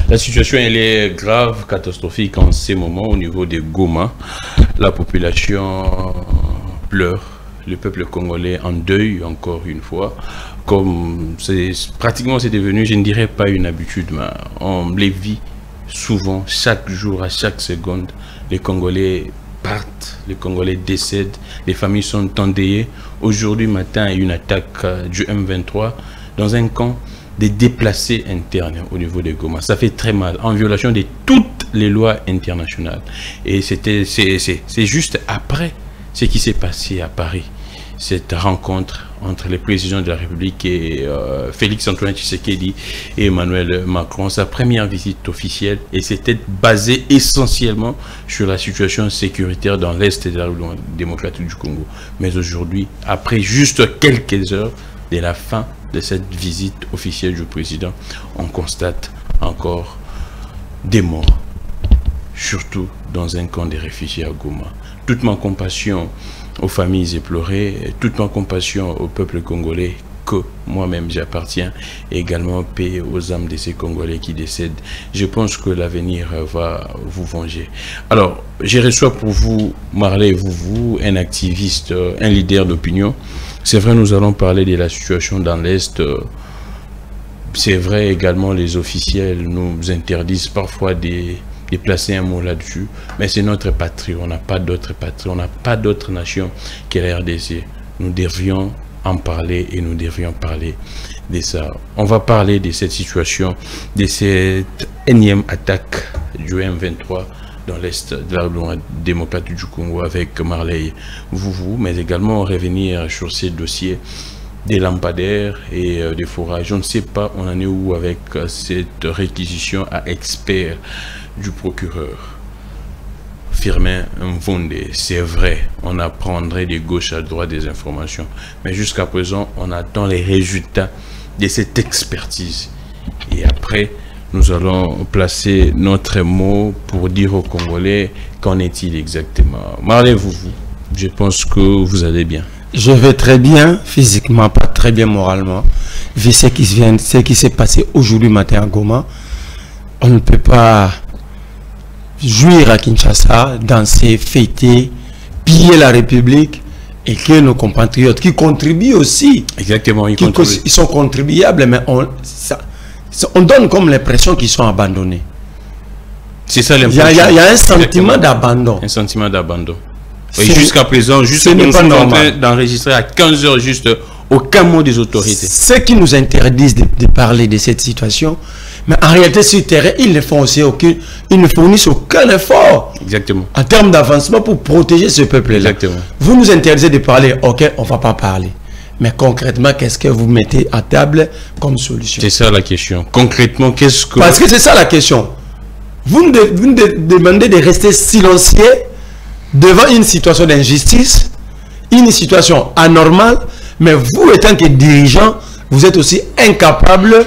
La situation elle est grave, catastrophique en ces moments au niveau de Goma. La population pleure, le peuple congolais en deuil encore une fois. Comme c'est pratiquement c'est devenu, je ne dirais pas une habitude, mais on les vit souvent, chaque jour, à chaque seconde. Les Congolais partent, les Congolais décèdent, les familles sont endeuillées. Aujourd'hui matin, il y a eu une attaque du M23 dans un camp des déplacés internes au niveau de Goma. Ça fait très mal, en violation de toutes les lois internationales. Et c'est juste après ce qui s'est passé à Paris, cette rencontre entre le président de la République et Félix Antoine Tshisekedi et Emmanuel Macron, sa première visite officielle, et c'était basé essentiellement sur la situation sécuritaire dans l'Est de la République démocratique du Congo. Mais aujourd'hui, après juste quelques heures de la fin de cette visite officielle du président, on constate encore des morts, surtout dans un camp de réfugiés à Goma. Toute ma compassion aux familles éplorées, toute ma compassion au peuple congolais que moi-même j'appartiens, et également paix aux âmes de ces Congolais qui décèdent. Je pense que l'avenir va vous venger. Alors, je reçois pour vous, Marley Vouvou, un activiste, un leader d'opinion. C'est vrai, nous allons parler de la situation dans l'Est. C'est vrai également, les officiels nous interdisent parfois de placer un mot là-dessus, mais c'est notre patrie, on n'a pas d'autre patrie, on n'a pas d'autre nation que la RDC. Nous devrions en parler et nous devrions parler de ça. On va parler de cette situation, de cette énième attaque du M23 dans l'Est de la République démocratique du Congo avec Marley Vouvou, mais également revenir sur ces dossiers des lampadaires et des forages. On ne sait pas, on en est où avec cette réquisition à expert du procureur Firmin Mvonde. C'est vrai, on apprendrait de gauche à droite des informations, mais jusqu'à présent on attend les résultats de cette expertise, et après nous allons placer notre mot pour dire aux Congolais qu'en est-il exactement. Marley Vouvou, je pense que vous allez bien. Je vais très bien, physiquement, pas très bien moralement. Vu ce qui s'est passé aujourd'hui matin à Goma, on ne peut pas jouir à Kinshasa, danser, fêter, piller la République, et que nos compatriotes qui contribuent aussi. Exactement, ils sont contribuables, mais on donne comme l'impression qu'ils sont abandonnés. C'est ça l'impression. Il y a un sentiment d'abandon. Un sentiment d'abandon. Jusqu'à présent, juste nous sommes en train d'enregistrer à 15 h, juste aucun mot des autorités. Ceux qui nous interdisent de parler de cette situation, mais en réalité sur le terrain, ils ne fournissent aucun effort. Exactement. En termes d'avancement pour protéger ce peuple-là. Exactement. Vous nous interdisez de parler, ok, on ne va pas parler. Mais concrètement, qu'est-ce que vous mettez à table comme solution? C'est ça la question. Concrètement, qu'est-ce que... Parce que c'est ça la question. Vous nous demandez de rester silencieux devant une situation d'injustice, une situation anormale, mais vous, étant que dirigeant, vous êtes aussi incapable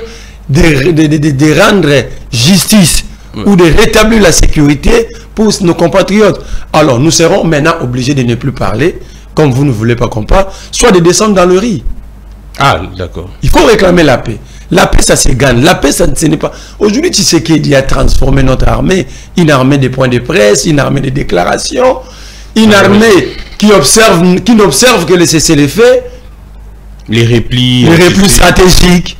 de rendre justice ou de rétablir la sécurité pour nos compatriotes. Alors, nous serons maintenant obligés de ne plus parler, comme vous ne voulez pas qu'on parle, soit de descendre dans le riz. Ah, d'accord. Il faut réclamer la paix. La paix, ça se gagne. La paix, ça ce n'est pas... Aujourd'hui, Tshisekedi a transformé notre armée, une armée de points de presse, une armée de déclarations, une armée qui n'observe que le cessez-le-feu, les replis stratégiques.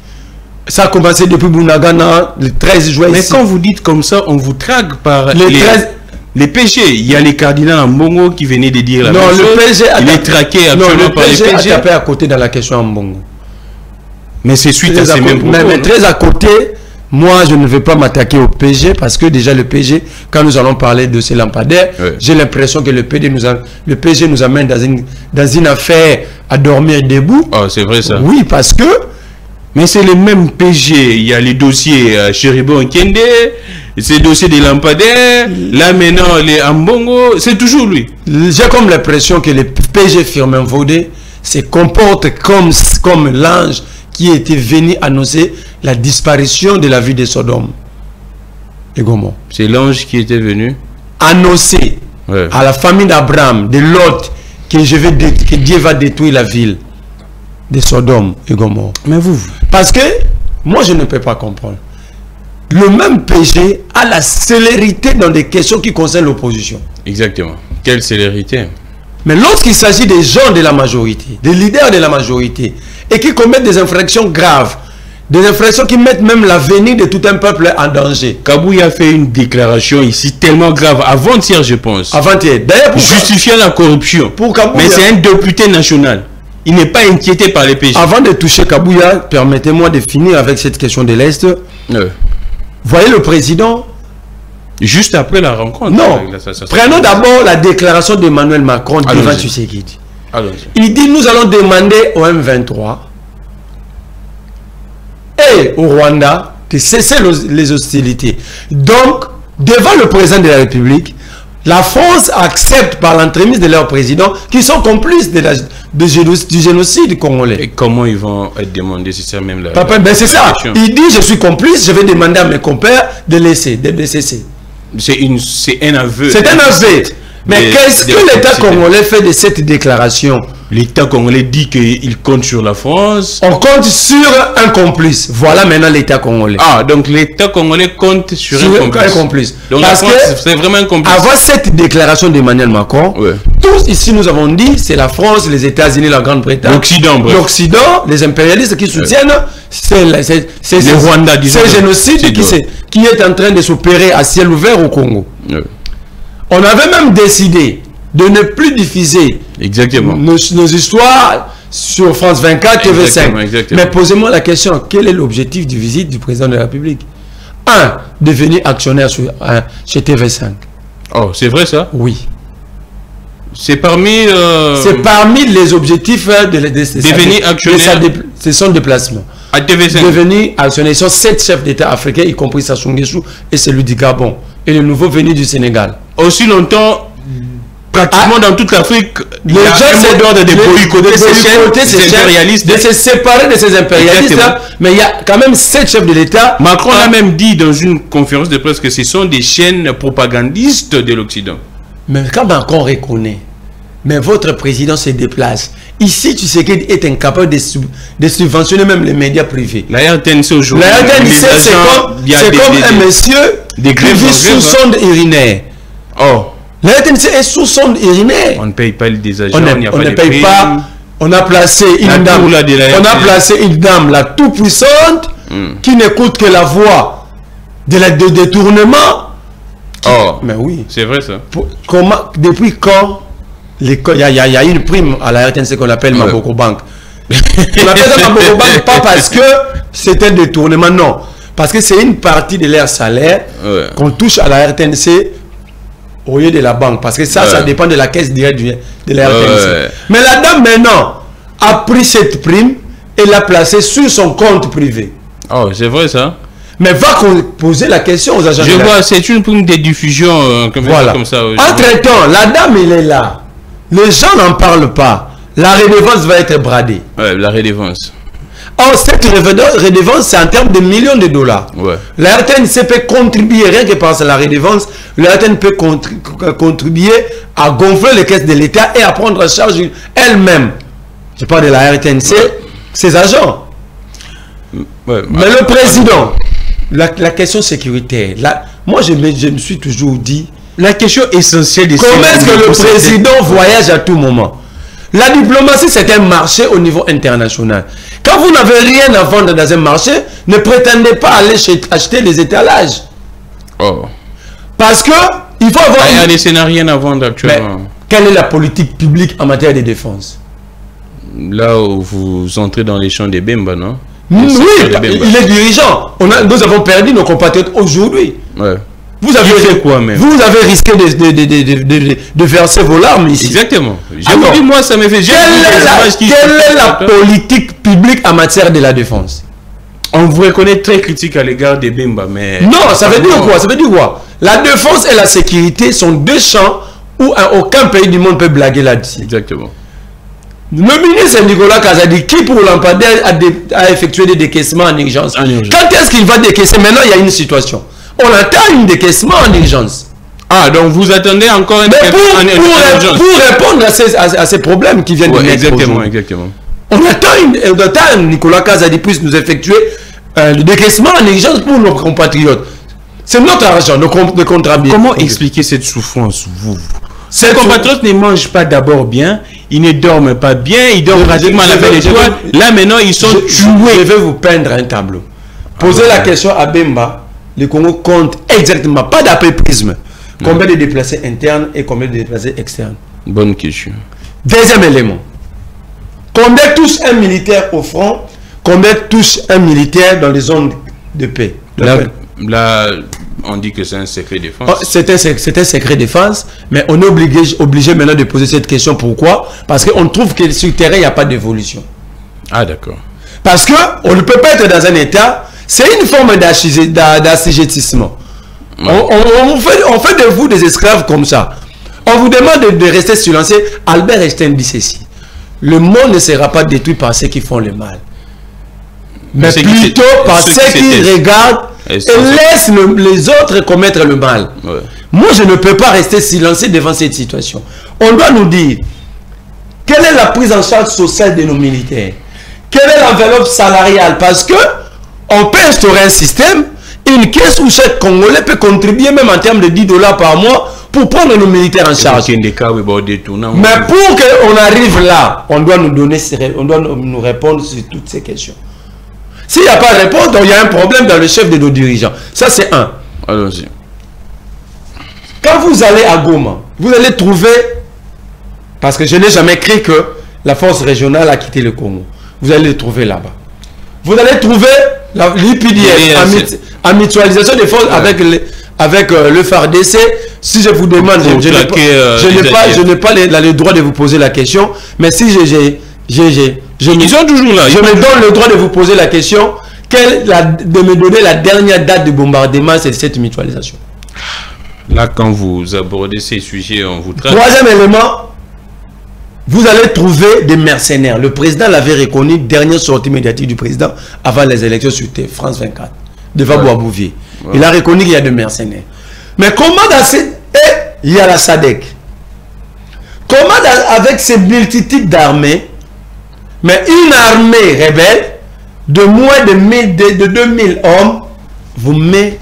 Ça a commencé depuis Bunagana, le 13 juin. Mais quand vous dites comme ça, on vous traque par les PG. Il y a les cardinaux Mbongo qui venaient de dire la même chose. Il est traqué absolument par les PG. Il a tapé à côté dans la question Mbongo. Mais c'est suite à ces mêmes propos. Mais très à côté, moi je ne vais pas m'attaquer au PG parce que déjà le PG, quand nous allons parler de ces lampadaires, j'ai l'impression que le PG nous amène dans une affaire à dormir debout. Oh, c'est vrai ça. Oui, parce que... Mais c'est le même PG. Il y a les dossiers Chéribon Kende, ces dossiers des lampadaires, là maintenant les Ambongo, c'est toujours lui. J'ai comme l'impression que le PG Firmin Mvonde se comporte comme l'ange qui était venu annoncer la disparition de la vie de Sodome et Gomorrhe. C'est l'ange qui était venu annoncer à la famille d'Abraham, de Lot, que Dieu va détruire la ville de Sodome et Gomorrhe. Mais vous... Parce que moi je ne peux pas comprendre. le même PG a la célérité dans des questions qui concernent l'opposition. Exactement. Quelle célérité? Mais lorsqu'il s'agit des gens de la majorité, des leaders de la majorité, et qui commettent des infractions graves, des infractions qui mettent même l'avenir de tout un peuple en danger. Kabouya a fait une déclaration ici tellement grave, avant-hier je pense. Avant-hier. D'ailleurs, justifiant la corruption. Pour Kabouya, mais c'est un député national. Il n'est pas inquiété par les PG. Avant de toucher Kabouya, permettez-moi de finir avec cette question de l'Est. Voyez le président. Juste après la rencontre. Non. Prenons d'abord la déclaration d'Emmanuel Macron devant Tshisekedi. Il dit, nous allons demander au M23 et au Rwanda de cesser les hostilités. Donc, devant le président de la République, la France accepte par l'entremise de leur président qu'ils sont complices du génocide congolais. Et comment ils vont être demandés, c'est ça même la... Ben c'est ça. Il dit, je suis complice, je vais demander à mes compères de cesser. C'est un aveu. C'est un aveu. Mais qu'est-ce que l'État congolais fait de cette déclaration? L'État congolais dit qu'il compte sur la France. On compte sur un complice. Voilà maintenant l'État congolais. Ah, donc l'État congolais compte sur un complice. Donc parce que c'est vraiment un complice. Avant cette déclaration d'Emmanuel Macron, tous ici nous avons dit, c'est la France, les États-Unis, la Grande-Bretagne, l'Occident, les impérialistes qui soutiennent, c'est le Rwanda, c'est le génocide qui est en train de s'opérer à ciel ouvert au Congo. On avait même décidé de ne plus diffuser nos histoires sur France 24, TV5. Mais posez-moi la question, quel est l'objectif du visite du président de la République? Devenir actionnaire chez TV5. Oh, c'est vrai ça? Oui. C'est parmi... C'est parmi les objectifs de devenir actionnaire de son déplacement. À TV5. Devenir actionnaire. Ils sont 7 chefs d'État africains, y compris Sassou Nguesso et celui du Gabon. Et le nouveau venu du Sénégal. Aussi longtemps, pratiquement dans toute l'Afrique, les gens se doivent de boycotter ces impérialistes, de se séparer de ces impérialistes. Mais il y a quand même 7 chefs de l'État. Macron a même dit dans une conférence de presse que ce sont des chaînes propagandistes de l'Occident. Mais quand Macron reconnaît, mais votre président se déplace. Ici, tu sais qu'il est incapable de subventionner même les médias privés. La RTNC aujourd'hui. La RTNC, c'est comme un monsieur qui vit sous sonde urinaire. Oh. La RTNC est sous sonde urinaire. On ne paye pas les agents. On ne paye pas. On a placé une dame. On a placé une dame, la tout puissante, qui n'écoute que la voix de détournement. Oh. Mais oui. C'est vrai ça. Depuis quand il y a une prime à la RTNC qu'on appelle Maboko Bank. On appelle ça Maboko Bank pas parce que c'est un détournement, non. Parce que c'est une partie de leur salaire qu'on touche à la RTNC au lieu de la banque. Parce que ça dépend de la caisse directe de la RTNC. Mais la dame maintenant a pris cette prime et l'a placée sur son compte privé. Oh, c'est vrai ça. Mais va poser la question aux agents. Je vois, c'est une prime de diffusion voilà. Comme ça. Entre-temps, la dame, elle est là. Les gens n'en parlent pas. La redevance va être bradée. Ouais, la redevance. Or, cette redevance, c'est en termes de millions de dollars. Ouais. La RTNC peut contribuer, rien que par la redevance, la RTNC peut contribuer à gonfler les caisses de l'État et à prendre en charge elle-même. Je parle de la RTNC, ses agents. Ouais, mais le président, la question sécuritaire, moi je me suis toujours dit, la question essentielle de comment est-ce que le président voyage à tout moment? La diplomatie, c'est un marché au niveau international. Quand vous n'avez rien à vendre dans un marché, ne prétendez pas aller acheter des étalages. Oh. Parce que il faut avoir... RDC n'a rien à vendre actuellement. Mais quelle est la politique publique en matière de défense? Là où vous entrez dans les champs des Bemba, non? Oui, il est dirigeant. Nous avons perdu nos compatriotes aujourd'hui. Ouais. Vous avez fait quoi même? Vous avez risqué de verser vos larmes ici. Exactement. Dit, moi, ça me fait... Quelle est la politique publique en matière de la défense? On vous reconnaît très critique à l'égard des Bemba, mais... Non, ça veut dire quoi? Ça veut dire quoi? La défense et la sécurité sont deux champs où aucun pays du monde peut blaguer là-dessus. Exactement. Le ministre Nicolas Kazadi, qui pour Lampardé a effectué des décaissements en urgence. Quand est-ce qu'il va décaisser? Maintenant, il y a une situation. On attend un décaissement en urgence. Ah, donc vous attendez encore un décaissement en urgence. Pour répondre à ces problèmes qui viennent de naître. Exactement. On attend Nicolas Kazadi puisse nous effectuer le décaissement en négligence pour nos compatriotes. C'est notre argent, nos contribuables. Comment expliquer cette souffrance, vous? Ces compatriotes ne mangent pas d'abord bien, ils ne dorment pas bien, ils dorment pratiquement à la belle étoile. Là maintenant, ils sont tués. Je vais vous peindre un tableau. Posez la question à Bemba, le Congo compte exactement, pas d'après prisme, combien de déplacés internes et combien de déplacés externes. Bonne question. Deuxième élément. Combien touche un militaire au front, combien touche un militaire dans les zones de paix? Là, on dit que c'est un secret défense. C'est un secret défense, mais on est obligé maintenant de poser cette question. Pourquoi? Parce qu'on trouve que sur le terrain, il n'y a pas d'évolution. Ah, d'accord. Parce qu'on ne peut pas être dans un état, c'est une forme d'assujettissement. Ouais. On fait de vous des esclaves comme ça. On vous demande de rester silencieux. Albert Einstein dit ceci: le monde ne sera pas détruit par ceux qui font le mal, mais plutôt par ceux qui regardent et laissent les autres commettre le mal. Ouais. Moi, je ne peux pas rester silencieux devant cette situation. On doit nous dire quelle est la prise en charge sociale de nos militaires, quelle est l'enveloppe salariale, parce que on peut instaurer un système, une caisse où chaque Congolais peut contribuer même en termes de 10 $ par mois pour prendre nos militaires en charge. Mais pour qu'on arrive là, on doit nous répondre sur toutes ces questions. S'il n'y a pas de réponse, donc il y a un problème dans le chef de nos dirigeants. Ça, c'est un. Allons-y. Quand vous allez à Goma, vous allez trouver, parce que je n'ai jamais cru que la force régionale a quitté le Congo. Vous allez le trouver là-bas. Vous allez trouver l'UPDF, en mutualisation des forces avec le FARDC. Si je vous demande, je n'ai pas le droit de vous poser la question, mais si ils sont toujours là. Je me donne le droit de vous poser la question, de me donner la dernière date de bombardement de cette mutualisation. Là, quand vous abordez ces sujets, on vous traite. Troisième élément, vous allez trouver des mercenaires. Le président l'avait reconnu, dernière sortie médiatique du président avant les élections sur France 24, devant Boisbouvier. Ouais. Il a reconnu qu'il y a des mercenaires. Mais comment il y a la SADC. Comment avec ces multitudes d'armées, mais une armée rebelle de moins de 2000 hommes vous met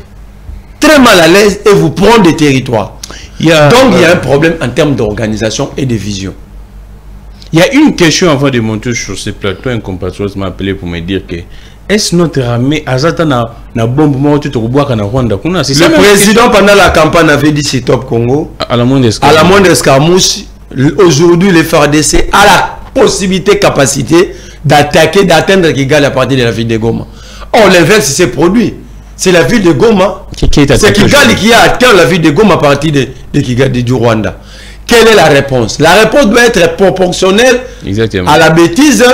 très mal à l'aise et vous prend des territoires. Donc il y a un problème en termes d'organisation et de vision. Il y a une question avant de monter sur ce plateau. Un compatriote m'a appelé pour me dire que est-ce notre armée na bombe na Rwanda? Le président pendant la campagne avait dit c'est top Congo. À la moindre escarmouche, aujourd'hui les FARDC a la possibilité, capacité d'attaquer, d'atteindre Kigali à partir de la ville de Goma. Or l'inverse s'est produit. C'est la ville de Goma. C'est Kigali qui a atteint la ville de Goma à partir de Kigali du Rwanda. Quelle est la réponse? La réponse doit être proportionnelle à la bêtise,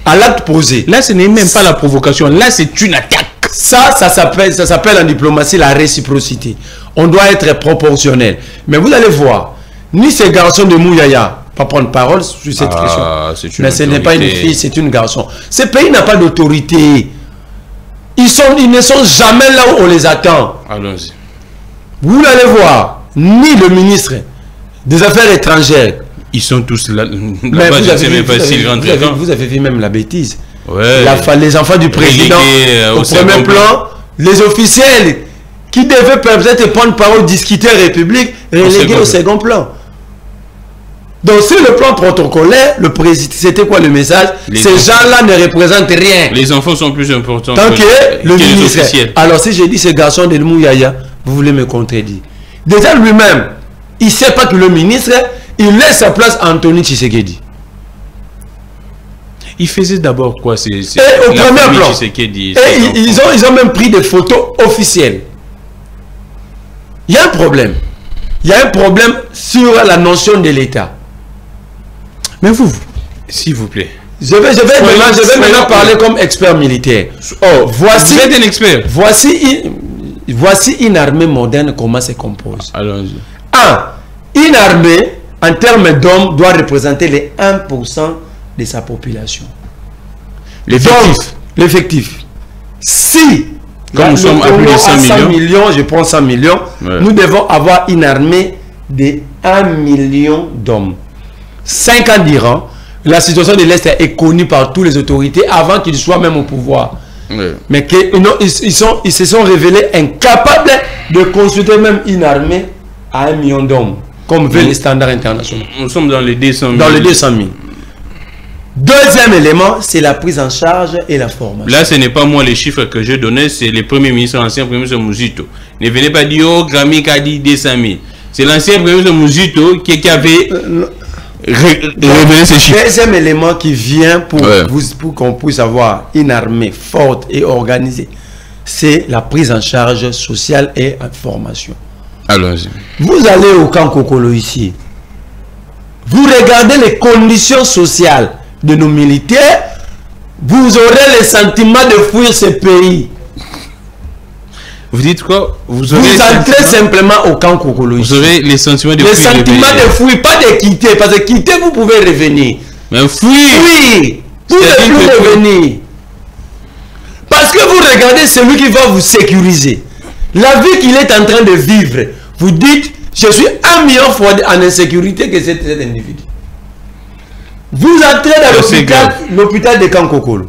à l'acte posé. Là, ce n'est même pas la provocation. Là, c'est une attaque. Ça s'appelle en diplomatie la réciprocité. On doit être proportionnel. Mais vous allez voir, ni ces garçons de Mouyaya, pas prendre parole sur cette question. Mais ce n'est pas une fille, c'est une garçon. Ce pays n'a pas d'autorité. Ils ne sont jamais là où on les attend. Allons-y. Vous allez voir, ni le ministre des Affaires étrangères. Ils sont tous là. Vous avez vu même la bêtise. Ouais. Les enfants du président au premier plan, les officiels qui devaient peut-être prendre parole, discuter République, relégués au second plan. Donc sur le plan protocolaire, le président, c'était quoi le message? Ces gens-là ne représentent rien. Les enfants sont plus importants que le ministre. Alors si j'ai dit ce garçon de Mouyaya, vous voulez me contredire? Déjà lui-même, il ne sait pas que le ministre, il laisse sa place à Anthony Tshisekedi. Il faisait d'abord quoi? C'est au premier plan. Et ils ont même pris des photos officielles. Il y a un problème. Il y a un problème sur la notion de l'État. Mais vous, s'il vous plaît. Je vais maintenant parler comme expert militaire. Oh, voici, vous êtes un expert. Voici une armée moderne, comment se compose. Allons-y. Une armée, en termes d'hommes, doit représenter les 1% de sa population. L'effectif. Si, comme nous sommes à plus de 100 millions, je prends 100 millions, nous devons avoir une armée de 1 million d'hommes. 5 ans d'Iran, la situation de l'Est est connue par toutes les autorités avant qu'ils soient même au pouvoir. mais ils se sont révélés incapables de consulter même une armée à 1 million d'hommes, comme veulent les standards internationaux. Nous sommes dans les 200 000. Dans les 200 000. Deuxième élément, c'est la prise en charge et la formation. Là, ce n'est pas moi les chiffres que je donnais, c'est le Premier ministre, l'ancien Premier ministre Mouzito. Ne venez pas dire, oh, Grammy a dit 200 000. C'est l'ancien Premier ministre Mouzito qui avait révélé ces chiffres. Deuxième élément qui vient pour qu'on puisse avoir une armée forte et organisée, c'est la prise en charge sociale et en formation. Allons-y. Vous allez au camp Kokolo ici, vous regardez les conditions sociales de nos militaires, vous aurez le sentiment de fuir ce pays. Vous dites quoi? Vous entrez simplement au camp Kokolo ici. Vous aurez les sentiments de fuir. Les sentiments de fuir, pas de quitter, parce que quitter vous pouvez revenir. Mais fuir, oui, vous ne pouvez plus revenir. Parce que vous regardez celui qui va vous sécuriser. La vie qu'il est en train de vivre, vous dites, je suis 1 million fois en insécurité que cet individu. Vous entrez dans l'hôpital de Kankokolo.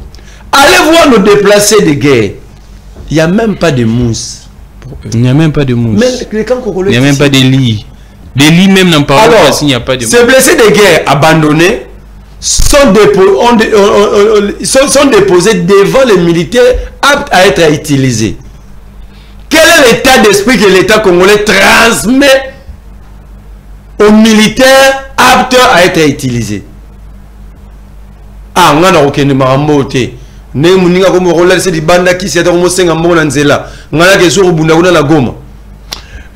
Allez voir nos déplacés de guerre. Il n'y a même pas de mousse. Il n'y a même pas de mousse. Mais il n'y a même pas de lit. Des lits même n'en parlent pas s'il n'y a pas de mousse. Ces blessés de guerre abandonnés sont déposés devant les militaires aptes à être utilisés. Quel est l'état d'esprit que l'État congolais transmet aux militaires aptes à être utilisés? Ah, on a aucun maramboté. Ne muninga comme roller c'est di banda qui c'est comme senga mbona nzela. Ngala ke so bunda kuna la goma.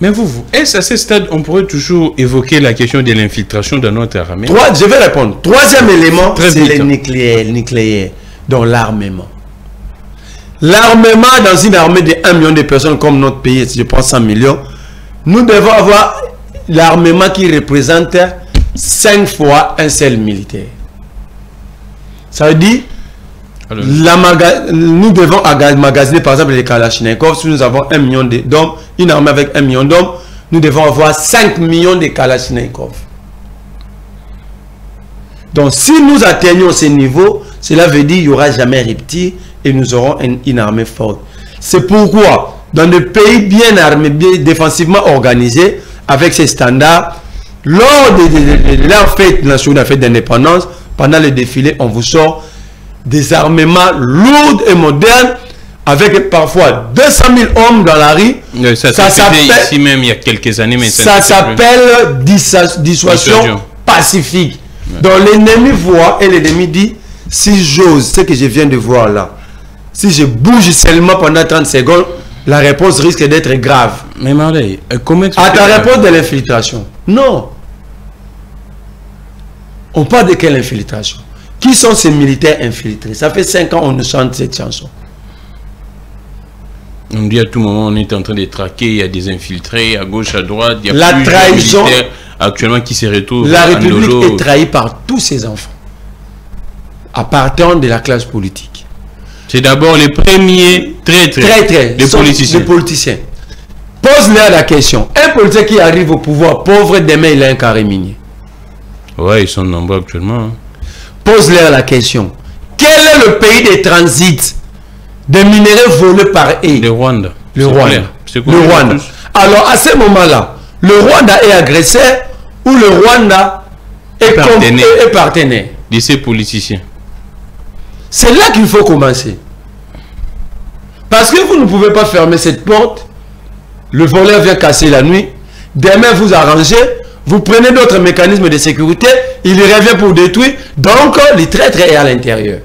Mais vous, est-ce à ce stade on pourrait toujours évoquer la question de l'infiltration dans notre armée? Je vais répondre. Troisième élément, c'est le nucléaire, donc l'armement. L'armement dans une armée de 1 million de personnes comme notre pays, si je prends 100 millions, nous devons avoir l'armement qui représente 5 fois un seul militaire. Ça veut dire, nous devons magasiner par exemple les Kalachnikov. Si nous avons 1 million d'hommes, une armée avec 1 million d'hommes, nous devons avoir 5 millions de Kalachnikov. Donc si nous atteignons ce niveau, cela veut dire qu'il n'y aura jamais rupture et nous aurons une armée forte. C'est pourquoi, dans des pays bien armés, bien défensivement organisés, avec ces standards, lors de leur fête nationale, la fête d'indépendance, pendant le défilé, on vous sort des armements lourds et modernes, avec parfois 200 000 hommes dans la rue. Ça s'appelle ici même il y a quelques années, mais ça s'appelle dissuasion pacifique. Ouais. Donc l'ennemi voit et l'ennemi dit, si j'ose ce que je viens de voir là, si je bouge seulement pendant 30 secondes, la réponse risque d'être grave. Mais Marley, comment à ta réponse de l'infiltration? Non. On parle de quelle infiltration? Qui sont ces militaires infiltrés? Ça fait 5 ans on nous chante cette chanson. On dit à tout moment on est en train de traquer, il y a des infiltrés à gauche, à droite, il y a la trahison actuellement qui se retrouvent. La République est trahie par tous ses enfants, appartenant de la classe politique. C'est d'abord les premiers traîtres des politiciens. Les politiciens. Pose-leur la question. Un politicien qui arrive au pouvoir pauvre, demain il a un carré minier. Ouais, ils sont nombreux actuellement. Hein. Pose-leur la question. Quel est le pays de transit des minéraux volés par eux? Le Rwanda. Le Rwanda. Le Rwanda. Alors à ce moment-là, le Rwanda est agresseur ou le Rwanda est partenaire de ces politiciens? C'est là qu'il faut commencer. Parce que vous ne pouvez pas fermer cette porte. Le voleur vient casser la nuit. Demain vous arrangez. Vous prenez d'autres mécanismes de sécurité. Il revient pour détruire. Donc le traître est à l'intérieur.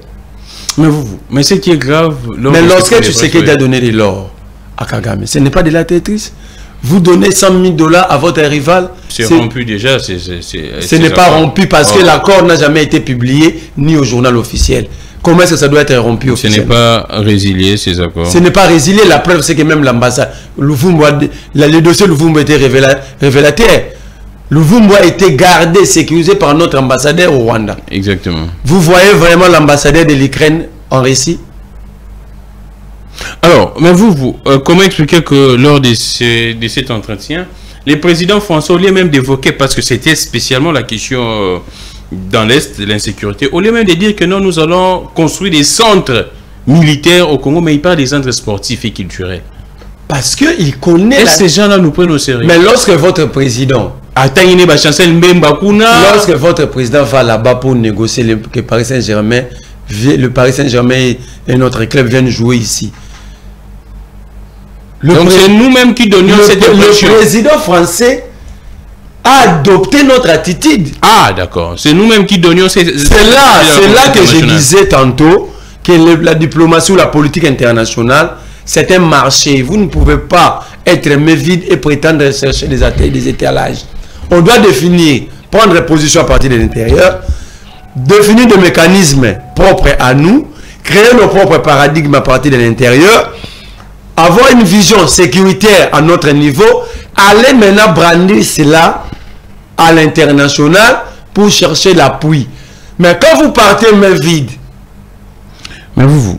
Mais ce qui est grave... Mais lorsque tu sais qu'il a donné de l'or à Kagame, ce n'est pas de la traîtrise. Vous donnez 100 000 $ à votre rival. C'est rompu déjà. Ce n'est pas rompu parce que l'accord n'a jamais été publié ni au journal officiel. Comment est-ce que ça doit être rompu officiellement? Ce n'est pas résilié ces accords. Ce n'est pas résilié. La preuve, c'est que même l'ambassade, le dossier Louvumbo était révélateur. Louvumbo a été gardé, sécurisé par notre ambassadeur au Rwanda. Exactement. Vous voyez vraiment l'ambassadeur de l'Ukraine en récit? Alors, mais comment expliquer que lors de cet entretien, les présidents François, au lieu même d'évoquer, parce que c'était spécialement la question dans l'Est de l'insécurité, au lieu même de dire que non, nous allons construire des centres militaires au Congo, mais il parle des centres sportifs et culturels. Parce qu'il connaît... Ces gens-là nous prennent au sérieux. Mais lorsque votre président... Lorsque votre président va là-bas pour négocier que Paris Saint-Germain, le Paris Saint-Germain et notre club viennent jouer ici. Donc c'est nous-mêmes qui donnions cette impression. Le président français a adopté notre attitude. Ah d'accord, c'est nous-mêmes qui donnions cette... C'est là que je disais tantôt que la diplomatie ou la politique internationale, c'est un marché. Vous ne pouvez pas être main vide et prétendre chercher des étalages. On doit définir, prendre position à partir de l'intérieur, définir des mécanismes propres à nous, créer nos propres paradigmes à partir de l'intérieur, avoir une vision sécuritaire à notre niveau, aller maintenant brandir cela à l'international pour chercher l'appui. Mais quand vous partez main vide, mais vous...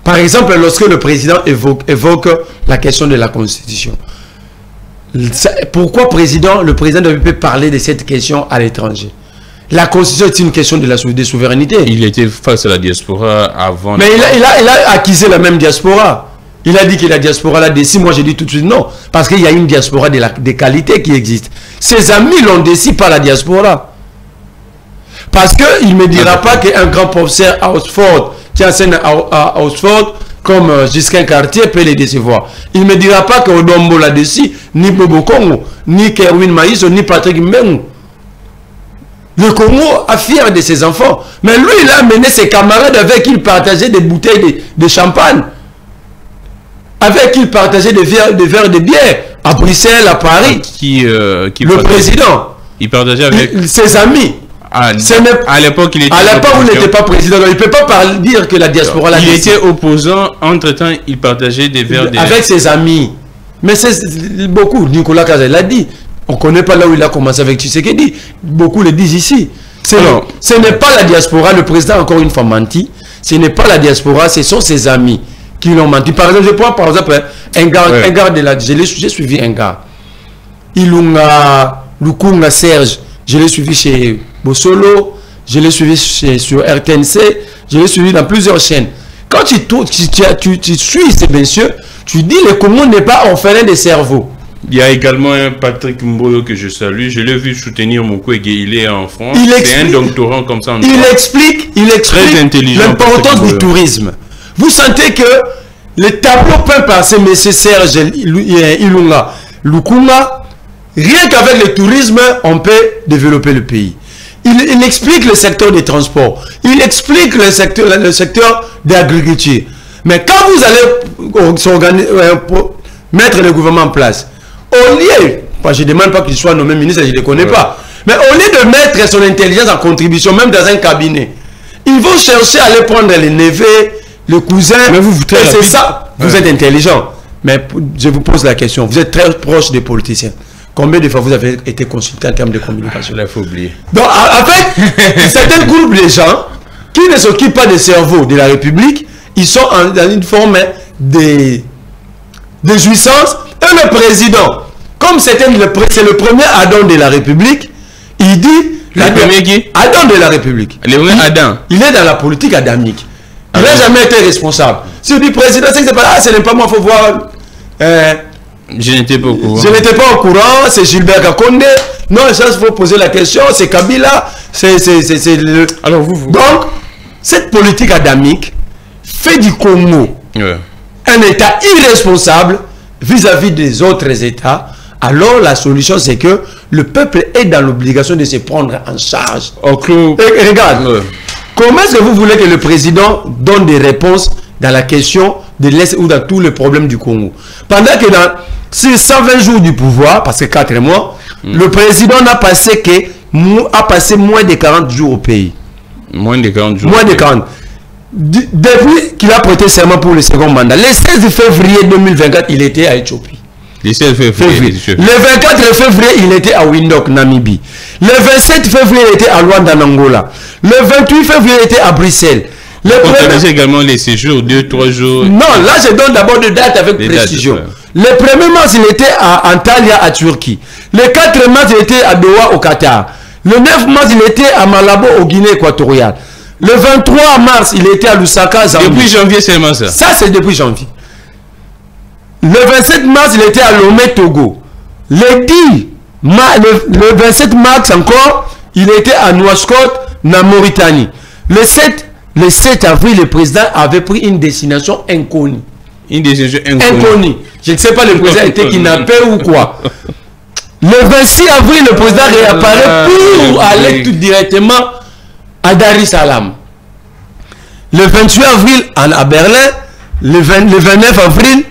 Par exemple, lorsque le président évoque la question de la Constitution, pourquoi le président ne peut parler de cette question à l'étranger? La Constitution est une question de souveraineté. Il était face à la diaspora avant... Mais il a accusé la même diaspora. Il a dit que la diaspora l'a décidé. Moi, j'ai dit tout de suite non. Parce qu'il y a une diaspora de qualité qui existe. Ses amis l'ont décidé par la diaspora. Parce qu'il ne me dira pas qu'un grand professeur à Oxford, qui enseigne à Oxford, comme Giscard Cartier, peut les décevoir. Il ne me dira pas qu'Odombo l'a décidé, ni Bobo Congo, ni Kerwin Maïs, ni Patrick Mbeng. Le Congo a fier de ses enfants. Mais lui, il a amené ses camarades avec qui il partageait des bouteilles de champagne. Avec qui il partageait des verres de bière. À Bruxelles, à Paris. Le président. Il partageait avec ses amis. À l'époque, il était... À l'époque, il n'était pas président. Donc, il ne peut pas dire que la diaspora... Il était opposant. Entre-temps, il partageait des verres de... Avec ses amis. Mais c'est beaucoup. Nicolas Cazal l'a dit. On ne connaît pas là où il a commencé avec Tshisekedi. Beaucoup le disent ici. Ce n'est pas la diaspora. Le président a encore une fois menti. Ce n'est pas la diaspora. Ce sont ses amis qui l'ont menti. Par exemple, je prends par exemple un gars de la... J'ai suivi un gars. Ilunga Lukunga Serge. Je l'ai suivi chez Bossolo. Je l'ai suivi sur RTNC. Je l'ai suivi dans plusieurs chaînes. Quand tu suis ces messieurs, tu dis le Congo n'est pas orphelin de cerveau. Il y a également un Patrick Mbolo que je salue. Je l'ai vu soutenir Mukwege. Il est en France. C'est un doctorant comme ça. Il explique l'importance du tourisme. Vous sentez que les tableaux peints par ces messieurs Serge Ilunga Lukunga, rien qu'avec le tourisme, on peut développer le pays. Il explique le secteur des transports. Il explique le secteur de l'agriculture. Mais quand vous allez mettre le gouvernement en place, au lieu, je ne demande pas qu'il soit nommé ministre, je ne le connais pas, mais au lieu de mettre son intelligence en contribution, même dans un cabinet, ils vont chercher à aller prendre les neveux, le cousin. Mais c'est ça, vous êtes intelligent. Mais je vous pose la question, vous êtes très proche des politiciens. Combien de fois vous avez été consulté en termes de communication? Là, il faut oublier. Donc, en fait, certains groupes de gens qui ne s'occupent pas des cerveaux de la République, ils sont dans une forme de jouissance. Et le président, comme c'est le premier Adam de la République, il dit... Le premier qui? Adam de la République. Le premier Adam. Il est dans la politique adamique. Il n'a jamais été responsable. Si on dit président, c'est que c'est pas là, ce n'est pas moi, il faut voir... je n'étais pas au courant. Je n'étais pas au courant, c'est Gilbert Kakonde. Non, ça, il faut poser la question, c'est Kabila, c'est le... Alors vous... Donc, cette politique adamique fait du Congo un État irresponsable vis-à-vis des autres États. Alors, la solution, c'est que le peuple est dans l'obligation de se prendre en charge. Et regarde, comment est-ce que vous voulez que le président donne des réponses dans la question de l'Est ou dans tous les problèmes du Congo? Pendant que dans ces 120 jours du pouvoir, parce que 4 mois, le président n'a passé moins de 40 jours au pays. Moins de 40 jours. Moins de 40. Depuis qu'il a prêté serment pour le second mandat, le 16 février 2024, il était à Éthiopie. Le 16 février. Le 24 février, il était à Windhoek, Namibie. Le 27 février, il était à Luanda, en Angola. Le 28 février, il était à Bruxelles. On connaissait également les séjours, 2-3 jours. Non, là, je donne d'abord des dates avec précision. Le 1er mars, il était à Antalya, à Turquie. Le 4 mars, il était à Doha, au Qatar. Le 9 mars, il était à Malabo, au Guinée équatoriale. Le 23 mars, il était à Lusaka, Zambie. Depuis janvier seulement ça. Ça, c'est depuis janvier. Le 27 mars, il était à Lomé, Togo. Le 27 mars encore, il était à Nouakchott, en Mauritanie. Le 7 avril, le président avait pris une destination inconnue. Une destination inconnue. Je ne sais pas, le président était kidnappé ou quoi. Le 26 avril, le président réapparaît pour aller tout directement à Dar es Salaam. Le 28 avril, à Berlin. Le 29 avril,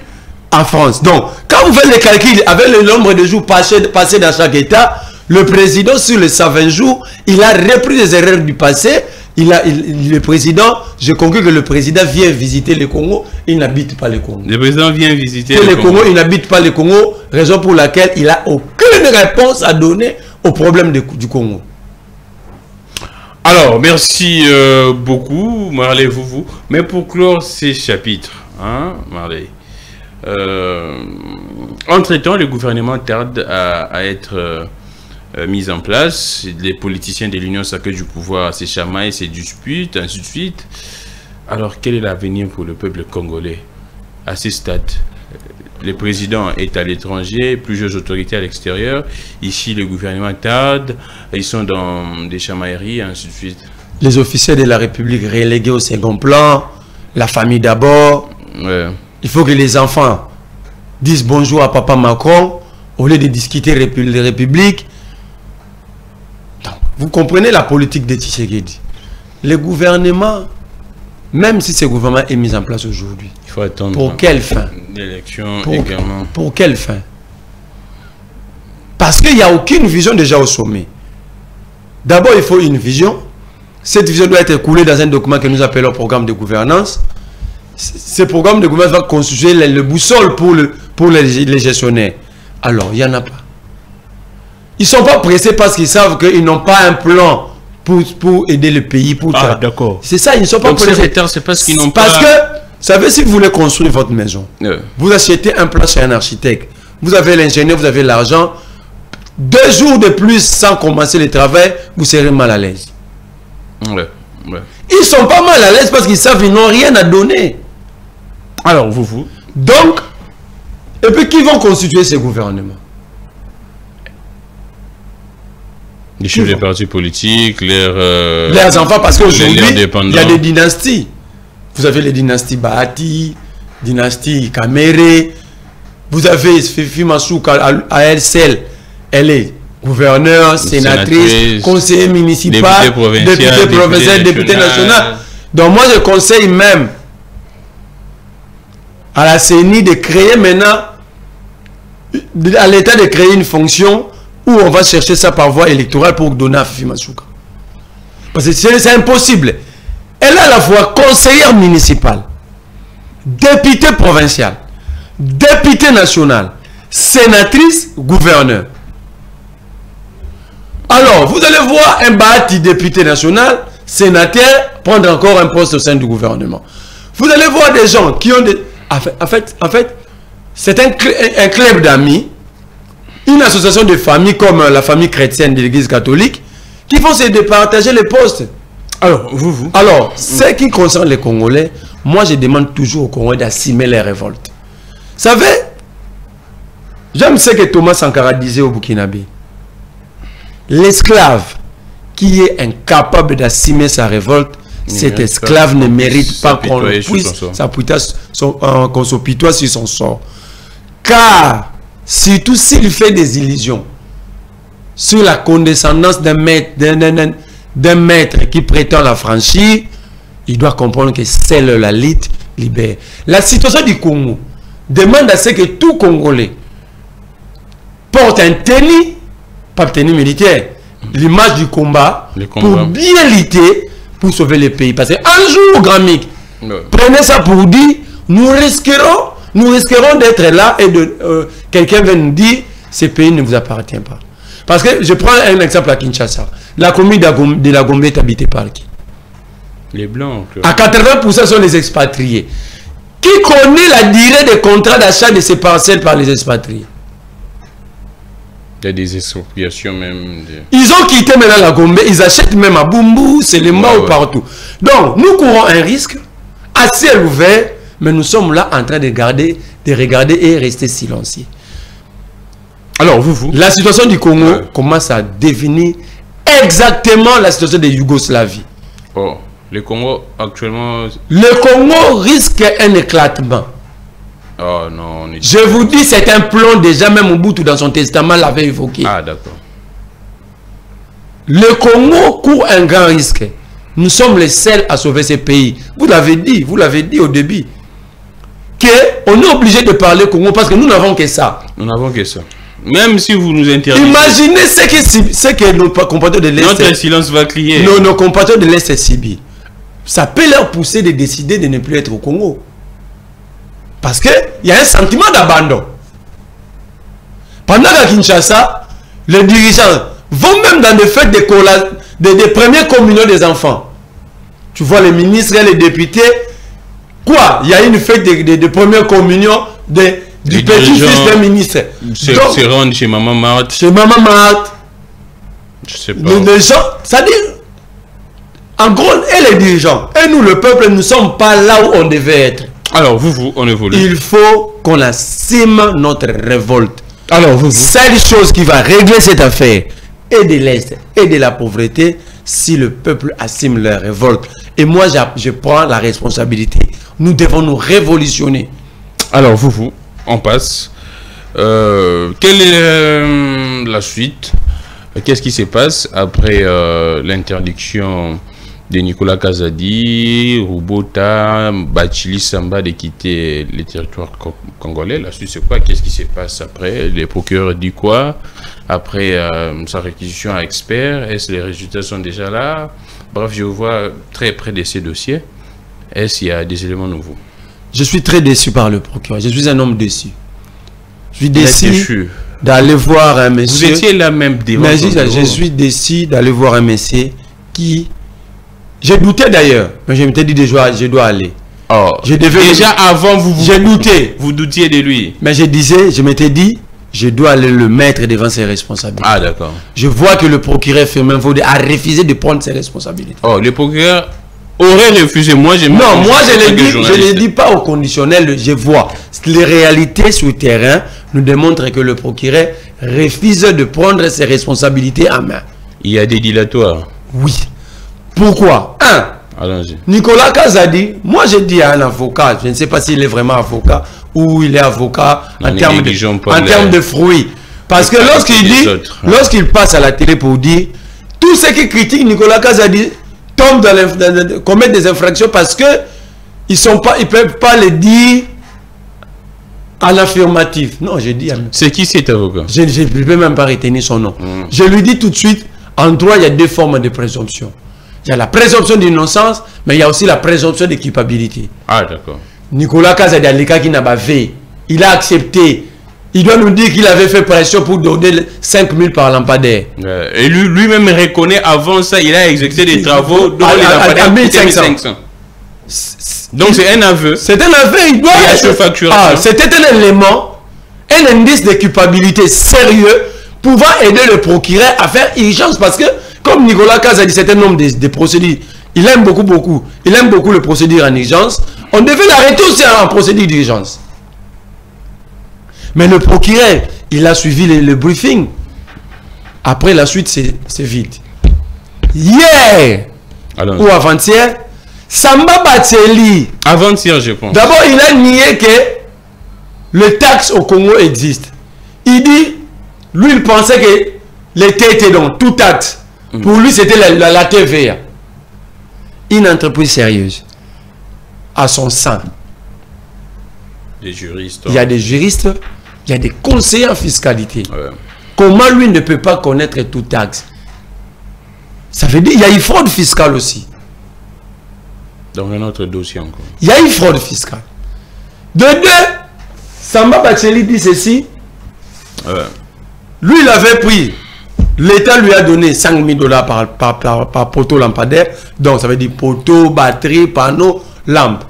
en France. Donc, quand vous faites les calculs avec le nombre de jours passés dans chaque État, le président, sur les 120 jours, il a repris les erreurs du passé. Le président, je conclus que le président vient visiter le Congo, il n'habite pas le Congo. Le président vient visiter le Congo. Il n'habite pas le Congo, raison pour laquelle il n'a aucune réponse à donner au problème du Congo. Alors, merci beaucoup, Marley Vouvou. Mais pour clore ces chapitres, hein, Marley, entre-temps, le gouvernement tarde à être mis en place. Les politiciens de l'Union sacrée du pouvoir se chamaillent, se disputent, ainsi de suite. Alors, quel est l'avenir pour le peuple congolais à ce stade? Le président est à l'étranger, plusieurs autorités à l'extérieur. Ici, le gouvernement tarde, ils sont dans des chamailleries, ainsi de suite. Les officiers de la République relégués au second plan, la famille d'abord. Ouais. Il faut que les enfants disent bonjour à papa Macron au lieu de discuter de République. Donc, vous comprenez la politique de Tshisekedi. Le gouvernement, même si ce gouvernement est mis en place aujourd'hui, Il faut attendre. pour quelle fin? L'élection également. Pour quelle fin? Parce qu'il n'y a aucune vision déjà au sommet. D'abord, il faut une vision. Cette vision doit être coulée dans un document que nous appelons programme de gouvernance. Ce programme de gouvernance va constituer le boussole pour les gestionnaires. Alors, il n'y en a pas. Ils ne sont pas pressés parce qu'ils savent qu'ils n'ont pas un plan pour aider le pays. Ah, d'accord. C'est ça, ils ne sont pas pressés. C'est parce qu'ils n'ont pas... Parce que, vous savez, si vous voulez construire votre maison, vous achetez un plan chez un architecte. Vous avez l'ingénieur, vous avez l'argent. 2 jours de plus sans commencer le travail, vous serez mal à l'aise. Ouais. Ils sont pas mal à l'aise parce qu'ils savent qu'ils n'ont rien à donner. Alors, vous. Donc, et puis qui vont constituer ces gouvernements? Les chefs des partis politiques, leurs enfants, parce qu'aujourd'hui, il y a des dynasties. Vous avez les dynasties Bahati, dynastie Kamere. Vous avez Fifi Masuka à elle seule. Elle est gouverneur, sénatrice, conseiller municipal, député provincial, député national. Donc moi je conseille même à la CENI de créer maintenant, à l'État de créer une fonction où on va chercher ça par voie électorale pour donner à Fifi Masuka. Parce que c'est impossible. Elle est à la fois conseillère municipale, député provincial, député national, sénatrice, gouverneur. Alors, vous allez voir un Bahati député national, sénateur, prendre encore un poste au sein du gouvernement. Vous allez voir des gens qui ont des... En fait c'est un club d'amis, une association de familles comme la famille chrétienne de l'église catholique, qui vont se départager les postes. Alors, ce qui concerne les Congolais, moi je demande toujours aux Congolais d'assumer les révoltes. Vous savez, j'aime ce que Thomas Sankara disait au Burkinabé. L'esclave qui est incapable d'assumer sa révolte, cet esclave ne mérite pas qu'on puisse qu'on s'apitoie sur son sort. Car, surtout s'il fait des illusions sur la condescendance d'un maître qui prétend la franchir, il doit comprendre que seule la lutte libère. La situation du Congo demande à ce que tout Congolais porte un tennis, pas tennis militaire, l'image du combat, pour bien lutter, pour sauver le pays. Parce qu'un jour, grand Mick, prenez ça pour dire, nous risquerons d'être là et quelqu'un va nous dire, ce pays ne vous appartient pas. Parce que je prends un exemple à Kinshasa. La commune de la Gombe est habitée par qui? Les Blancs. À 80% sont les expatriés. Qui connaît la durée des contrats d'achat de ces parcelles par les expatriés? Il y a des expropriations même. Ils ont quitté maintenant la Gombe, ils achètent même à Bumbu, c'est les morts partout. Donc, nous courons un risque à ciel ouvert, mais nous sommes là en train de regarder et rester silencieux. Alors, vous la situation du Congo commence à devenir exactement la situation de Yougoslavie. Oh, le Congo actuellement... Le Congo risque un éclatement. Oh non, je vous dis, c'est un plan déjà, même Mobutu dans son testament l'avait évoqué. Ah, d'accord. Le Congo court un grand risque. Nous sommes les seuls à sauver ce pays. Vous l'avez dit au début. On est obligé de parler Congo parce que nous n'avons que ça. Nous n'avons que ça. Même si vous nous interdisez. Imaginez ce que nos compatriotes de l'Est... Notre silence va crier. Nos compatriotes de l'Est subissent. Ça peut leur pousser de décider de ne plus être au Congo. Parce qu'il y a un sentiment d'abandon. Pendant qu'à Kinshasa, les dirigeants vont même dans des fêtes des premières communions des enfants. Tu vois les ministres et les députés. Quoi? Il y a une fête de première communion du petit-fils d'un ministre. Se rendre chez Maman Marthe. Chez Maman Marthe. Je sais pas. Les gens, c'est-à-dire, en gros, et les dirigeants, et nous, le peuple, nous ne sommes pas là où on devait être. Alors, vous, on évolue. Il faut qu'on assume notre révolte. Alors, seule chose qui va régler cette affaire, et de l'Est, et de la pauvreté, si le peuple assume leur révolte. Et moi, je prends la responsabilité. Nous devons nous révolutionner. Alors, on passe. Quelle est la suite? Qu'est-ce qui se passe après l'interdiction de Nicolas Kazadi, Rubota, Bachili Samba de quitter le territoire congolais? La suite, c'est quoi? Qu'est-ce qui se passe après? Les procureurs disent quoi? Après sa réquisition à experts, est-ce que les résultats sont déjà là? Bref, je vous vois très près de ces dossiers. Est-ce qu'il y a des éléments nouveaux? Je suis très déçu par le procureur. Je suis un homme déçu. Je suis déçu d'aller voir un monsieur. Vous étiez là même devant. Mais je suis déçu d'aller voir un monsieur qui... J'ai douté d'ailleurs, mais je m'étais dit déjà, je dois aller. Oh, déjà avant, j'ai douté. Vous doutiez de lui. Mais je m'étais dit, je dois aller le mettre devant ses responsabilités. Ah, d'accord. Je vois que le procureur Firmin Vodé a refusé de prendre ses responsabilités. Oh, le procureur aurait refusé. Moi, je ne l'ai dit pas au conditionnel. Je vois. Les réalités sur le terrain nous démontrent que le procureur refuse de prendre ses responsabilités en main. Il y a des dilatoires. Oui. Pourquoi? Nicolas Kazadi, moi je dis à un avocat, je ne sais pas s'il est vraiment avocat ou il est avocat en termes de fruits. Parce que lorsqu'il passe à la télé pour dire, tous ceux qui critiquent Nicolas Kazadi tombent commettent des infractions parce que ils ne peuvent pas le dire à l'affirmatif. Non, je dis... C'est qui cet avocat? Je ne peux même pas retenir son nom. Je lui dis tout de suite, en droit, il y a deux formes de présomption. Il y a la présomption d'innocence, mais il y a aussi la présomption de culpabilité. Ah, d'accord. Nicolas Kazadi Aleka qui n'a pas fait, il a accepté. Il doit nous dire qu'il avait fait pression pour donner 5 000 par lampadaire. Et lui-même reconnaît, avant ça, il a exécuté des travaux dont les lampadaires coûtaient 1500. Donc c'est un aveu. C'est un aveu, il doit... c'était un élément, un indice de culpabilité sérieux pouvant aider le procureur à faire urgence parce que comme Nicolas Kazadi, c'est un homme des procédures, il aime beaucoup le procédure en urgence, on devait l'arrêter aussi en procédure d'urgence. Mais le procureur, il a suivi le briefing. Après la suite, c'est vide. Hier ou avant-hier, Samba Batseli. Avant-hier, je pense. D'abord, il a nié que le taxe au Congo existe. Il dit, lui, il pensait que l'État était dans tout taxe. Pour lui, c'était la TVA. Une entreprise sérieuse. À son sein. Des juristes. Il y a des juristes, il y a des conseillers en fiscalité. Comment lui ne peut pas connaître tout taxe? Ça veut dire qu'il y a une fraude fiscale aussi. Dans un autre dossier encore. Il y a une fraude fiscale. De deux, Samba Batseli dit ceci. Lui, il avait pris... L'État lui a donné 5 000 $ par poteau lampadaire. Donc, ça veut dire poteau, batterie, panneau, lampe.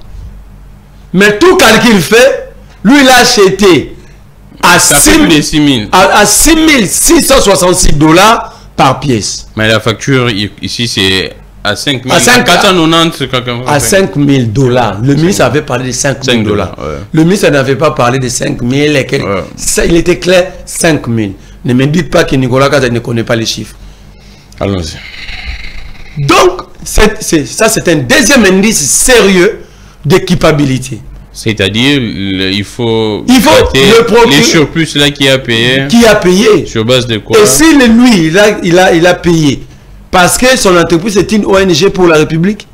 Mais tout calcul fait, lui, il a acheté à Ça fait plus de 6 000. à 6 666 $ par pièce. Mais la facture ici, c'est à 5 000. À 490. À 5 000 $. Le ministre avait parlé de 5 000 $. Ouais. Le ministre n'avait pas parlé de 5 000 et quelques. Ouais. Ça, il était clair, 5 000. Ne me dites pas que Nicolas Kaza ne connaît pas les chiffres. Allons-y. Donc, ça c'est un deuxième indice sérieux d'équipabilité. C'est-à-dire, il faut le les surplus là qui a payé. Qui a payé? Sur base de quoi? Et si lui, il a payé parce que son entreprise est une ONG pour la République?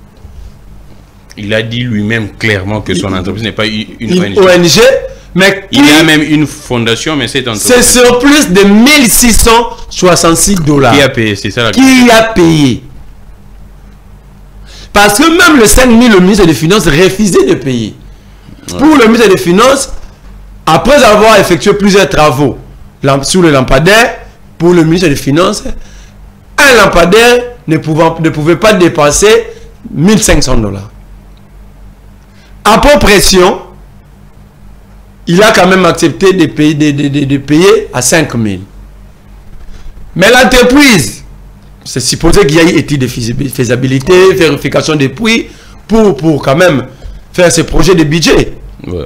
Il a dit lui-même clairement que son entreprise n'est pas une ONG. Mais il y a même une fondation, mais cette entreprise. C'est sur plus de 1666 $. Qui a payé? C'est ça la question. Qui a payé? Parce que même le 5 000, le ministre des Finances refusait de payer. Ouais. Pour le ministre des Finances, après avoir effectué plusieurs travaux sur le lampadaire, pour le ministre des Finances, un lampadaire ne pouvait pas dépasser 1500 $. Après pression, il a quand même accepté de payer à 5 000. Mais l'entreprise, c'est supposé qu'il y ait étude de faisabilité, vérification des prix pour quand même faire ce projet de budget. Ouais.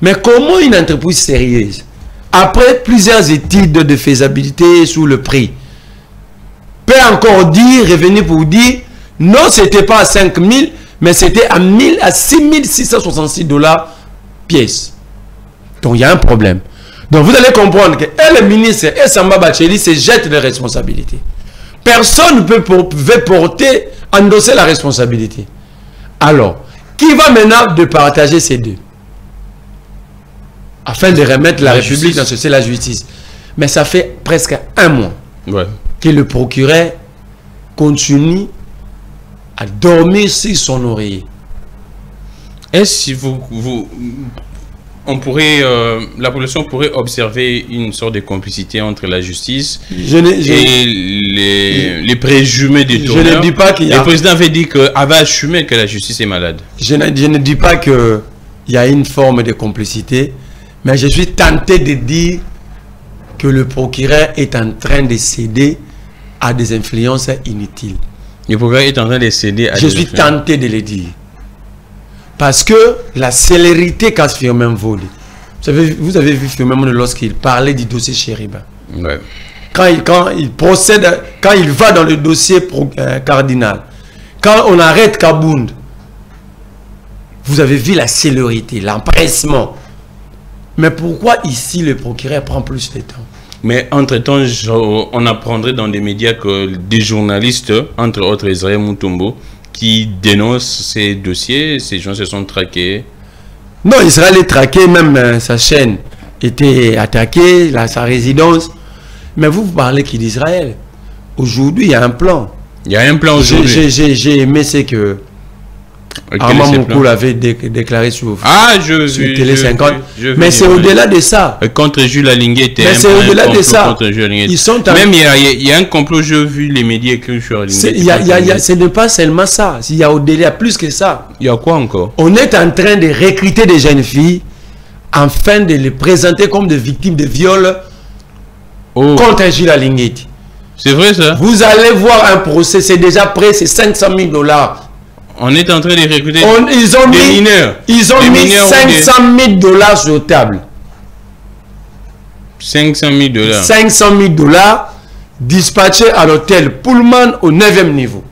Mais comment une entreprise sérieuse, après plusieurs études de faisabilité sur le prix, peut encore revenir pour dire non, c'était pas à 5 000, mais c'était à 6 666 $ pièce. Donc il y a un problème. Donc vous allez comprendre que le ministre et Samba Bacheli se jettent les responsabilités. Personne ne peut endosser la responsabilité. Alors, qui va maintenant de partager ces deux? Afin de remettre la République dans la justice. Mais ça fait presque un mois que le procureur continue à dormir sur son oreiller. Est-ce que la population pourrait observer une sorte de complicité entre la justice et les présumés détourneurs? Je ne dis pas qu'il y a... Le président avait dit qu'il avait assumé que la justice est malade. Je ne dis pas qu'il y a une forme de complicité, mais je suis tenté de dire que le procureur est en train de céder à des influences inutiles. Le procureur est en train de céder à des influences. Je suis tenté de le dire. Parce que la célérité qu'a Firmin Vodé, vous avez vu Firmin Vodé lorsqu'il parlait du dossier Chériba. Ouais. Quand il procède, quand il va dans le dossier cardinal, quand on arrête Kabound, vous avez vu la célérité, l'empressement. Mais pourquoi ici le procureur prend plus de temps? Mais entre-temps, on apprendrait dans des médias que des journalistes, entre autres Israël Moutombo, qui dénoncent ces dossiers, ces gens se sont traqués. Non, Israël est traqué, même sa chaîne était attaquée, sa résidence. Mais vous parlez qui d'Israël? Aujourd'hui, il y a un plan. Il y a un plan aujourd'hui. J'ai aimé ce que Armand Moukoul avait déclaré sur Télé 50. Mais c'est au-delà de ça. Contre Jules Alingué, mais c'est au-delà de ça. Ils sont même il y a un complot, j'ai vu les médias écrits sur Alingué. Ce n'est pas seulement ça. Il y a au-delà, plus que ça. Il y a quoi encore? On est en train de recruter des jeunes filles afin de les présenter comme des victimes de viols contre Jules Alingué. C'est vrai ça? Vous allez voir un procès, c'est déjà prêt, c'est 500 000 $. On est en train de recruter ils ont des mineurs. Ils ont mis 500 000 $ sur table. 500 000 $. 500 000 $ dispatchés à l'hôtel Pullman au 9e niveau.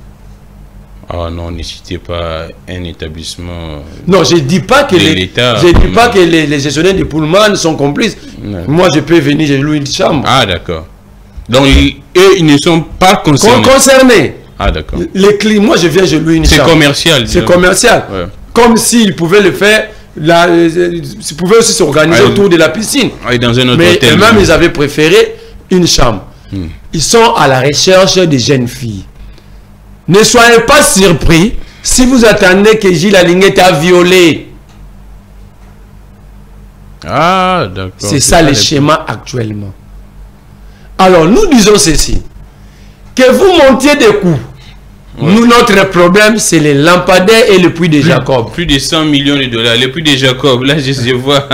Ah non, ne citez pas un établissement. Non, je ne dis pas que les gestionnaires de Pullman sont complices. Non. Moi, je peux venir, j'ai loué une chambre. Ah, d'accord. Donc, eux, ils ne sont pas concernés. Ah, d'accord. Les clients, moi je viens, je loue une chambre. C'est commercial. C'est commercial. Ouais. Comme s'ils pouvaient le faire, ils pouvaient aussi s'organiser autour de la piscine. Dans un autre mais hôtel. Même ils avaient préféré une chambre. Ils sont à la recherche des jeunes filles. Ne soyez pas surpris si vous attendez que Gilles Alingué t'a violé. Ah, d'accord. C'est ça le schéma actuellement. Alors, nous disons ceci. Que vous montiez des coups Nous, notre problème, c'est les lampadaires et le puits de Jacob. Plus de 100 millions de dollars. Le puits de Jacob, là, je vois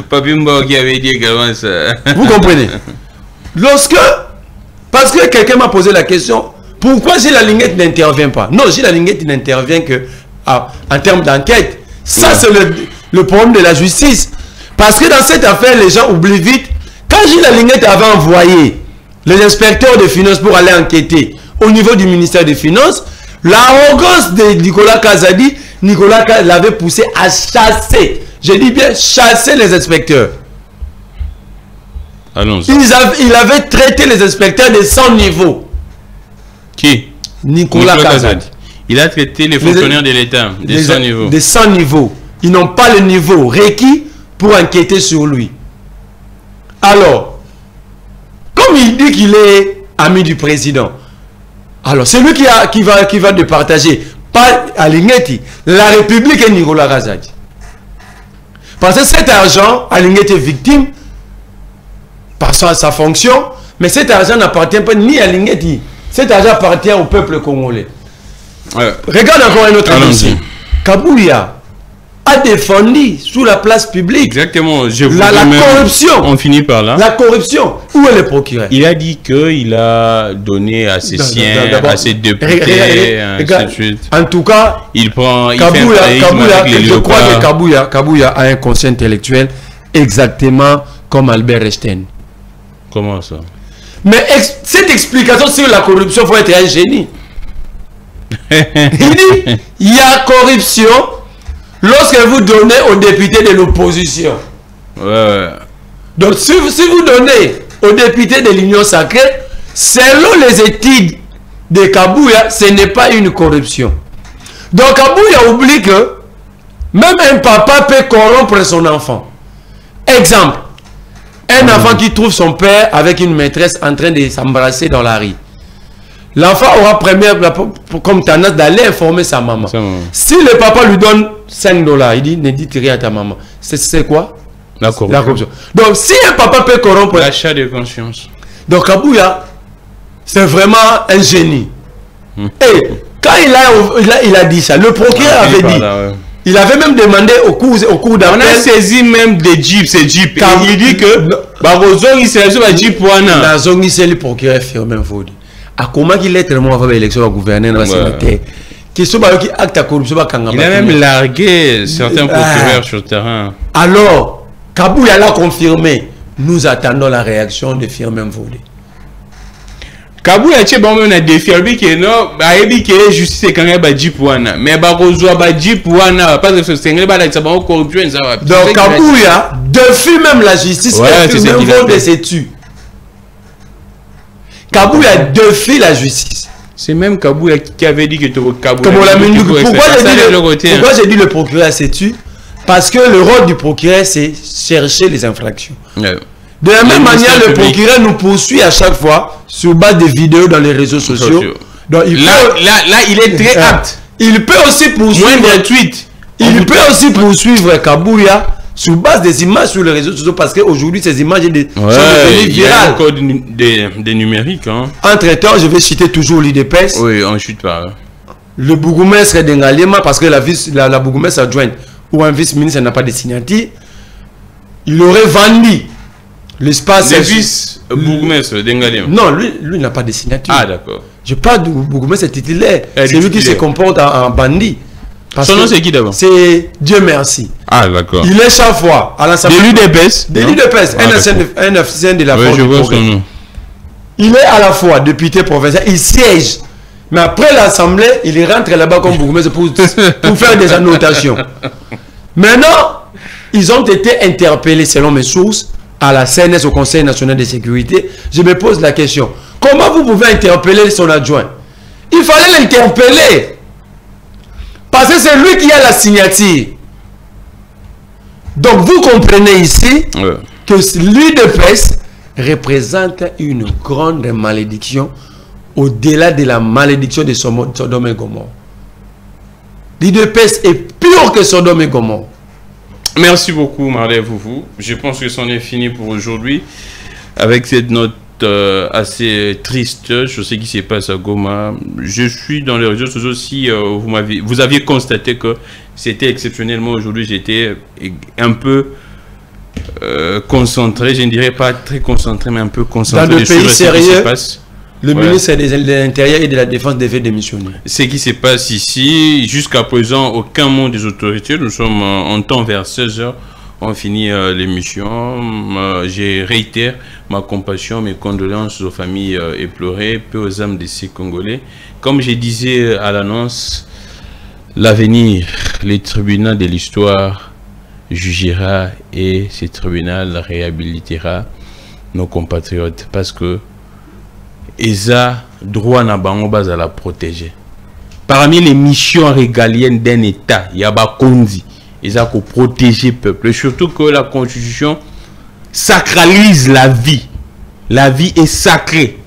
Papi Mbo qui avait dit également ça. Vous comprenez? Parce que quelqu'un m'a posé la question, pourquoi Gilles Linguette n'intervient pas? Non, Gilles Linguette n'intervient que en termes d'enquête. Ça, c'est le problème de la justice. Parce que dans cette affaire, les gens oublient vite. Quand Gilles Linguette avait envoyé les inspecteurs de finances pour aller enquêter au niveau du ministère des Finances, l'arrogance de Nicolas Kazadi, Nicolas l'avait poussé à chasser, je dis bien chasser les inspecteurs. Allons-y. Il avait traité les inspecteurs de 100 niveaux. Qui? Nicolas Kazadi. Il a traité les fonctionnaires de l'État de 100 niveaux. De 100 niveaux. Ils n'ont pas le niveau requis pour enquêter sur lui. Alors, comme il dit qu'il est ami du président, alors c'est lui qui va départager, pas Alingueti, la République et Nicolas Kazadi. Parce que cet argent, Alingueti est victime par sa fonction, mais cet argent n'appartient pas ni à Alingueti. Cet argent appartient au peuple congolais. Regarde encore un autre dossier. Kabouya a défendu sous la place publique. Exactement. La corruption. On finit par là. La corruption. Où est le procureur? Il a dit qu'il a donné à ses siens, à ses députés, ainsi de suite. En tout cas, il prend. Je crois que Kabouya a un conscient intellectuel exactement comme Albert Einstein. Comment ça? Mais cette explication sur la corruption, il faut être un génie. Il dit, il y a corruption lorsque vous donnez aux députés de l'opposition. Donc, si vous donnez aux députés de l'Union sacrée, selon les études de Kabouya, ce n'est pas une corruption. Donc, Kabouya oublie que même un papa peut corrompre son enfant. Exemple, un enfant qui trouve son père avec une maîtresse en train de s'embrasser dans la rue. L'enfant aura comme tendance d'aller informer sa maman. Si le papa lui donne 5 $, il dit, ne dites rien à ta maman. C'est quoi? La corruption. Donc, si un papa peut corrompre... L'achat de conscience. Donc, Kabouya, c'est vraiment un génie. Et quand il a dit ça, le procureur avait dit... Il avait même demandé au cours d'appel... On a saisi même des jeeps, ces jeeps. Il dit que... il s'est sur la jeep pour un an. Le procureur Firmin Vodi. À comment il est tellement avant l'élection au gouverneur dans la terre. Il a même largué certains procureurs sur le terrain. Alors, Kabouya l'a confirmé. Nous attendons la réaction de Firmin Vodi. Kabouya on a défié que non, que justice est quand même Jeep-Wana. Mais Jeep-Wana, parce que c'est une corruption. Donc Kabouya défie même la justice. Firmin Vodi se tue. Kabouya défie la justice. C'est même Kabouya qui avait dit que Kabouya... Pourquoi j'ai dit le procureur s'est tué? Parce que le rôle du procureur, c'est chercher les infractions. De la même manière, le procureur nous poursuit à chaque fois sur base des vidéos dans les réseaux sociaux. Donc, il est très apte. Il peut aussi poursuivre Kabouya sur base des images sur les réseaux sociaux, parce qu'aujourd'hui, ces images sont devenues virales. Il y a encore des numériques. Hein. Entre-temps, je vais citer toujours l'IDPS. Oui, on ne chute pas. Le bourgmestre d'Engalema, parce que la bourgmestre adjointe ou un vice-ministre n'a pas de signature, il aurait vendu l'espace... Le vice-bourgmestre d'Engalema. Non, lui n'a pas de signature. Ah, d'accord. Je parle du bourgmestre titulaire. C'est lui qui se comporte en bandit. Son nom c'est qui d'abord? C'est Dieu merci. Ah d'accord. Il est chaque fois à l'Assemblée. De l'UDPS. Un officier de la force du progrès. Il est à la fois député provincial, il siège. Mais après l'Assemblée, il rentre là-bas comme bourgmestre pour faire des annotations. Maintenant, ils ont été interpellés selon mes sources à la CNS, au Conseil national de sécurité. Je me pose la question, comment vous pouvez interpeller son adjoint? Il fallait l'interpeller. Parce que c'est lui qui a la signature. Donc vous comprenez ici que l'UDPS représente une grande malédiction au-delà de la malédiction de Sodome et Gomorrhe. L'UDPS est pire que Sodome et Gomorrhe. Merci beaucoup Marley Foufou. Je pense que c'en est fini pour aujourd'hui avec notre assez triste sur ce qui se passe à Goma. Je suis dans les réseaux sociaux. Si vous aviez constaté que c'était exceptionnellement aujourd'hui, j'étais un peu concentré, je ne dirais pas très concentré, mais un peu concentré dans le pays sérieux. Le ministre de l'Intérieur et de la Défense devait démissionner. Ce qui se passe ici, jusqu'à présent, aucun mot des autorités. Nous sommes en temps vers 16 h. On finit l'émission. Je réitère ma compassion, mes condoléances aux familles éplorées, peu aux âmes de ces Congolais. Comme je disais à l'annonce, l'avenir, les tribunaux de l'histoire jugera et ce tribunal réhabilitera nos compatriotes parce que Eza droit na bango base à la protéger. Parmi les missions régaliennes d'un État, il y a Bakondi. Eza pour protéger le peuple. Et surtout que la Constitution sacralise la vie. La vie est sacrée.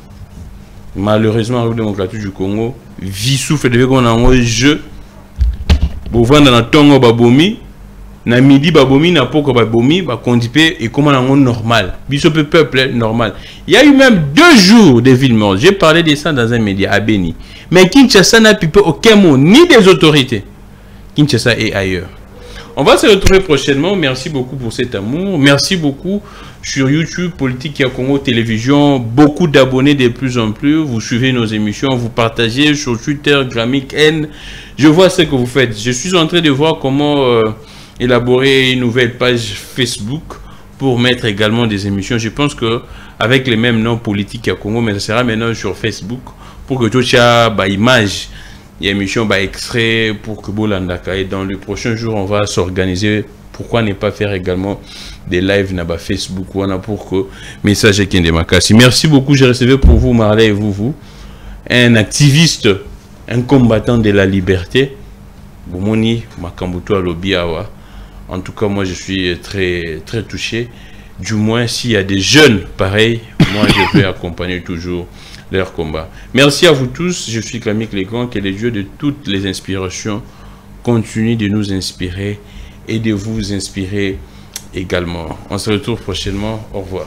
Malheureusement, en République démocratique du Congo, vie souffle de qu'on a un jeu. Pour vendre dans tongo babomi, na midi babomi na poko babomi, ba condipe et comment on normal. Biso peuple normal. Il y a eu même 2 jours de villes mortes. J'ai parlé de ça dans un média à Beni. Mais Kinshasa n'a pipé aucun mot ni des autorités. Kinshasa est ailleurs. On va se retrouver prochainement. Merci beaucoup pour cet amour. Merci beaucoup sur YouTube, Politique Congo Télévision. Beaucoup d'abonnés de plus en plus. Vous suivez nos émissions, vous partagez sur Twitter, Gramic N. Je vois ce que vous faites. Je suis en train de voir comment élaborer une nouvelle page Facebook pour mettre également des émissions. Je pense que avec les mêmes noms Politique Congo, mais ça sera maintenant sur Facebook pour que tout ça bah image. Il y a une émission extrait pour que Bolandaka. Et dans le prochain jour, on va s'organiser. Pourquoi ne pas faire également des lives na Facebook pour que message est de Makassi. Merci beaucoup. J'ai recevé pour vous, Marley et vous, un activiste, un combattant de la liberté. Boumoni Makambuto Alobiawa. En tout cas, moi, je suis très, très touché. Du moins, s'il y a des jeunes pareils, moi, je vais accompagner toujours leur combat. Merci à vous tous. Je suis Gramic Legrand. Que les dieux de toutes les inspirations continuent de nous inspirer et de vous inspirer également. On se retrouve prochainement. Au revoir.